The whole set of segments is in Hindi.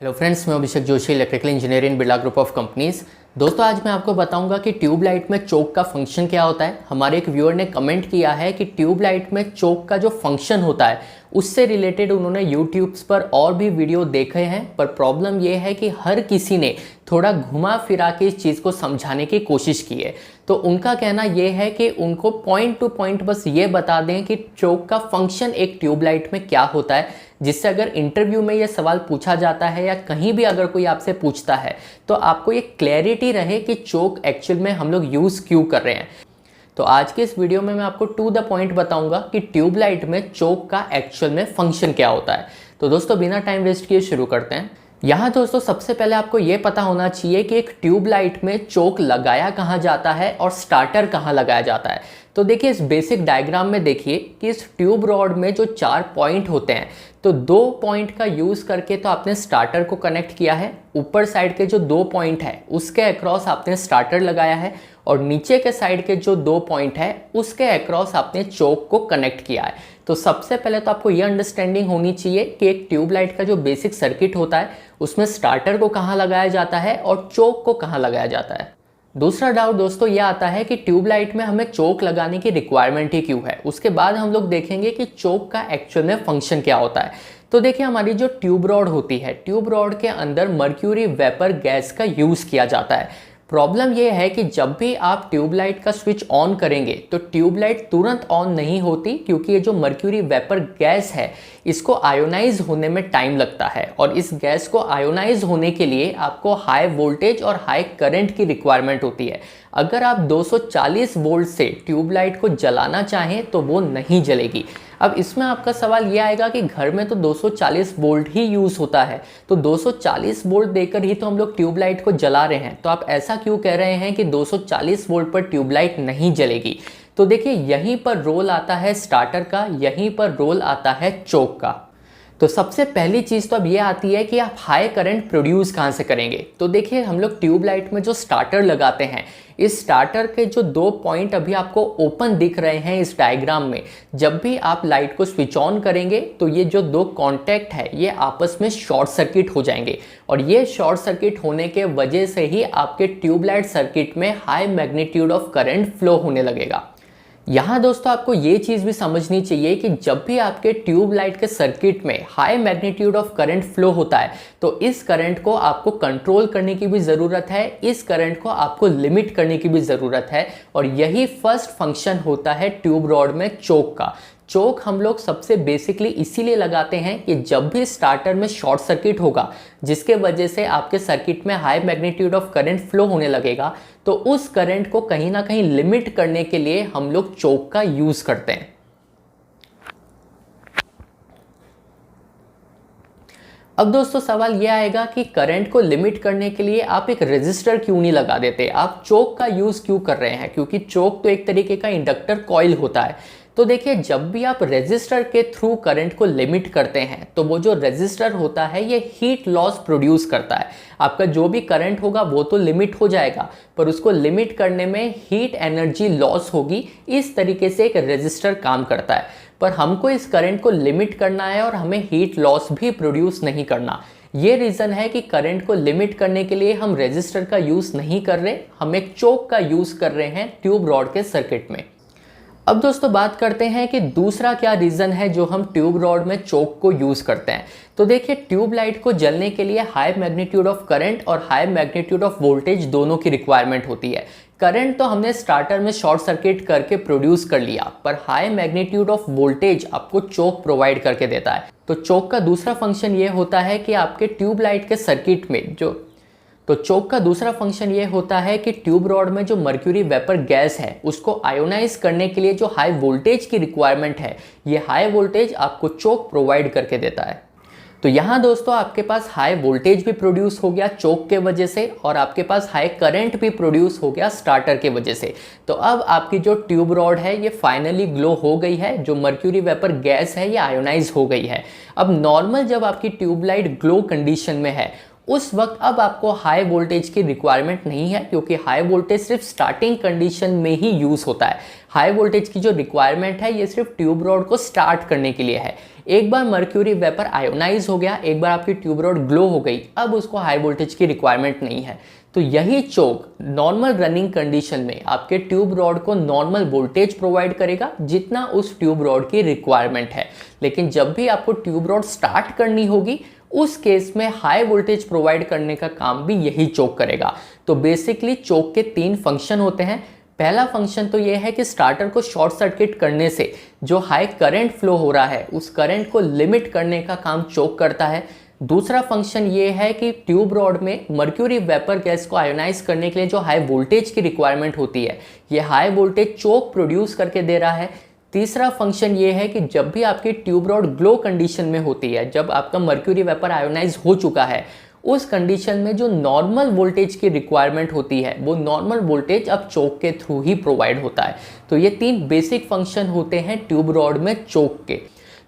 हेलो फ्रेंड्स, मैं Abhishek Joshi, electrical engineer in Birla group of companies. दोस्तों, आज मैं आपको बताऊंगा कि ट्यूबलाइट में चोक का फंक्शन क्या होता है। हमारे एक व्यूअर ने कमेंट किया है कि ट्यूबलाइट में चोक का जो फंक्शन होता है उससे रिलेटेड उन्होंने यूट्यूब्स पर और भी वीडियो देखे हैं, पर प्रॉब्लम ये है कि हर किसी ने थोड़ा घुमा फिरा के इस चीज़ को समझाने की कोशिश की है। तो उनका कहना ये है कि उनको पॉइंट टू पॉइंट बस ये बता दें कि चोक का फंक्शन एक ट्यूबलाइट में क्या होता है, जिससे अगर इंटरव्यू में ये सवाल पूछा जाता है या कहीं भी अगर कोई आपसे पूछता है तो आपको ये क्लैरिटी रहे कि चोक एक्चुअल में हम लोग यूज़ क्यों कर रहे हैं। तो आज के इस वीडियो में मैं आपको टू द पॉइंट बताऊंगा कि ट्यूबलाइट में चोक का एक्चुअल में फंक्शन क्या होता है। तो दोस्तों, बिना टाइम वेस्ट किए शुरू करते हैं। यहाँ दोस्तों सबसे पहले आपको ये पता होना चाहिए कि एक ट्यूबलाइट में चोक लगाया कहाँ जाता है और स्टार्टर कहाँ लगाया जाता है। तो देखिए, इस बेसिक डायग्राम में देखिए कि इस ट्यूब रॉड में जो 4 पॉइंट होते हैं, तो 2 पॉइंट का यूज़ करके तो आपने स्टार्टर को कनेक्ट किया है। ऊपर साइड के जो 2 पॉइंट है उसके अक्रॉस आपने स्टार्टर लगाया है, और नीचे के साइड के जो 2 पॉइंट है उसके अक्रॉस आपने चोक को कनेक्ट किया है। तो सबसे पहले तो आपको ये अंडरस्टैंडिंग होनी चाहिए कि एक ट्यूबलाइट का जो बेसिक सर्किट होता है उसमें स्टार्टर को कहाँ लगाया जाता है और चोक को कहाँ लगाया जाता है। दूसरा डाउट दोस्तों ये आता है कि ट्यूबलाइट में हमें चोक लगाने की रिक्वायरमेंट ही क्यों है। उसके बाद हम लोग देखेंगे कि चोक का एक्चुअल में फंक्शन क्या होता है। तो देखिए, हमारी जो ट्यूब रॉड होती है, ट्यूब रॉड के अंदर मर्क्यूरी वेपर गैस का यूज़ किया जाता है। प्रॉब्लम यह है कि जब भी आप ट्यूबलाइट का स्विच ऑन करेंगे तो ट्यूबलाइट तुरंत ऑन नहीं होती, क्योंकि ये जो मर्क्यूरी वेपर गैस है इसको आयोनाइज होने में टाइम लगता है, और इस गैस को आयोनाइज होने के लिए आपको हाई वोल्टेज और हाई करंट की रिक्वायरमेंट होती है। अगर आप 240 वोल्ट से ट्यूबलाइट को जलाना चाहें तो वो नहीं जलेगी। अब इसमें आपका सवाल ये आएगा कि घर में तो 240 वोल्ट ही यूज़ होता है, तो 240 वोल्ट देकर ही तो हम लोग ट्यूबलाइट को जला रहे हैं, तो आप ऐसा क्यों कह रहे हैं कि 240 वोल्ट पर ट्यूबलाइट नहीं जलेगी। तो देखिए, यहीं पर रोल आता है स्टार्टर का, यहीं पर रोल आता है चोक का। तो सबसे पहली चीज़ तो अब ये आती है कि आप हाई करंट प्रोड्यूस कहाँ से करेंगे। तो देखिए, हम लोग ट्यूबलाइट में जो स्टार्टर लगाते हैं, इस स्टार्टर के जो 2 पॉइंट अभी आपको ओपन दिख रहे हैं इस डायग्राम में, जब भी आप लाइट को स्विच ऑन करेंगे तो ये जो 2 कॉन्टैक्ट है ये आपस में शॉर्ट सर्किट हो जाएंगे, और ये शॉर्ट सर्किट होने के वजह से ही आपके ट्यूबलाइट सर्किट में high magnitude of current flow होने लगेगा। यहाँ दोस्तों आपको ये चीज़ भी समझनी चाहिए कि जब भी आपके ट्यूबलाइट के सर्किट में high magnitude of current flow होता है तो इस करंट को आपको कंट्रोल करने की भी ज़रूरत है, इस करंट को आपको लिमिट करने की भी ज़रूरत है, और यही फर्स्ट फंक्शन होता है ट्यूब रॉड में चोक का। चोक हम लोग सबसे बेसिकली इसीलिए लगाते हैं कि जब भी स्टार्टर में शॉर्ट सर्किट होगा, जिसके वजह से आपके सर्किट में high magnitude of current flow होने लगेगा, तो उस करंट को कहीं ना कहीं लिमिट करने के लिए हम लोग चोक का यूज़ करते हैं। अब दोस्तों सवाल यह आएगा कि करंट को लिमिट करने के लिए आप एक रेजिस्टर क्यों नहीं लगा देते, आप चोक का यूज़ क्यों कर रहे हैं, क्योंकि चोक तो एक तरीके का इंडक्टर कॉइल होता है। तो देखिए, जब भी आप रेजिस्टर के थ्रू करंट को लिमिट करते हैं तो वो जो रेजिस्टर होता है ये हीट लॉस प्रोड्यूस करता है। आपका जो भी करंट होगा वो तो लिमिट हो जाएगा, पर उसको लिमिट करने में हीट एनर्जी लॉस होगी। इस तरीके से एक रेजिस्टर काम करता है, पर हमको इस करंट को लिमिट करना है और हमें हीट लॉस भी प्रोड्यूस नहीं करना। ये रीज़न है कि करंट को लिमिट करने के लिए हम रेजिस्टर का यूज़ नहीं कर रहे, हम एक चोक का यूज़ कर रहे हैं ट्यूब रॉड के सर्किट में। अब दोस्तों बात करते हैं कि दूसरा क्या रीज़न है जो हम ट्यूब रॉड में चोक को यूज़ करते हैं। तो देखिए, ट्यूब लाइट को जलने के लिए हाई मैग्नीट्यूड ऑफ करंट और हाई मैग्नीट्यूड ऑफ वोल्टेज दोनों की रिक्वायरमेंट होती है। करंट तो हमने स्टार्टर में शॉर्ट सर्किट करके प्रोड्यूस कर लिया, पर हाई मैग्नीट्यूड ऑफ वोल्टेज आपको चोक प्रोवाइड करके देता है। तो चोक का दूसरा फंक्शन ये होता है कि आपके ट्यूब लाइट के सर्किट में चोक का दूसरा फंक्शन ये होता है कि ट्यूब रॉड में जो मर्क्यूरी वेपर गैस है उसको आयोनाइज करने के लिए जो हाई वोल्टेज की रिक्वायरमेंट है, ये हाई वोल्टेज आपको चोक प्रोवाइड करके देता है। तो यहाँ दोस्तों आपके पास हाई वोल्टेज भी प्रोड्यूस हो गया चोक के वजह से, और आपके पास हाई करंट भी प्रोड्यूस हो गया स्टार्टर के वजह से। तो अब आपकी जो ट्यूब रॉड है ये फाइनली ग्लो हो गई है, जो मर्क्यूरी वेपर गैस है ये आयोनाइज हो गई है। अब नॉर्मल जब आपकी ट्यूबलाइट ग्लो कंडीशन में है उस वक्त अब आपको हाई वोल्टेज की रिक्वायरमेंट नहीं है, क्योंकि हाई वोल्टेज सिर्फ स्टार्टिंग कंडीशन में ही यूज़ होता है। हाई वोल्टेज की जो रिक्वायरमेंट है ये सिर्फ ट्यूब रॉड को स्टार्ट करने के लिए है। एक बार मर्क्यूरी वेपर आयोनाइज हो गया, एक बार आपकी ट्यूब रॉड ग्लो हो गई, अब उसको हाई वोल्टेज की रिक्वायरमेंट नहीं है। तो यही चोक नॉर्मल रनिंग कंडीशन में आपके ट्यूब रॉड को नॉर्मल वोल्टेज प्रोवाइड करेगा जितना उस ट्यूब रॉड की रिक्वायरमेंट है। लेकिन जब भी आपको ट्यूब रॉड स्टार्ट करनी होगी उस केस में हाई वोल्टेज प्रोवाइड करने का काम भी यही चोक करेगा। तो बेसिकली चोक के 3 फंक्शन होते हैं। पहला फंक्शन तो यह है कि स्टार्टर को शॉर्ट सर्किट करने से जो हाई करंट फ्लो हो रहा है उस करंट को लिमिट करने का काम चोक करता है। दूसरा फंक्शन ये है कि ट्यूब रॉड में मर्क्यूरी वेपर गैस को आयोनाइज करने के लिए जो हाई वोल्टेज की रिक्वायरमेंट होती है, ये हाई वोल्टेज चोक प्रोड्यूस करके दे रहा है। तीसरा फंक्शन ये है कि जब भी आपकी ट्यूब रॉड ग्लो कंडीशन में होती है, जब आपका मर्क्यूरी वेपर आयोनाइज हो चुका है, उस कंडीशन में जो नॉर्मल वोल्टेज की रिक्वायरमेंट होती है वो नॉर्मल वोल्टेज अब चोक के थ्रू ही प्रोवाइड होता है। तो ये 3 बेसिक फंक्शन होते हैं ट्यूब रॉड में चोक के।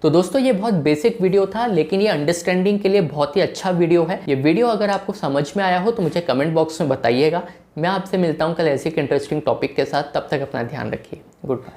तो दोस्तों ये बहुत बेसिक वीडियो था, लेकिन ये अंडरस्टैंडिंग के लिए बहुत ही अच्छा वीडियो है। ये वीडियो अगर आपको समझ में आया हो तो मुझे कमेंट बॉक्स में बताइएगा। मैं आपसे मिलता हूँ कल ऐसे एक इंटरेस्टिंग टॉपिक के साथ। तब तक अपना ध्यान रखिए। Good bye.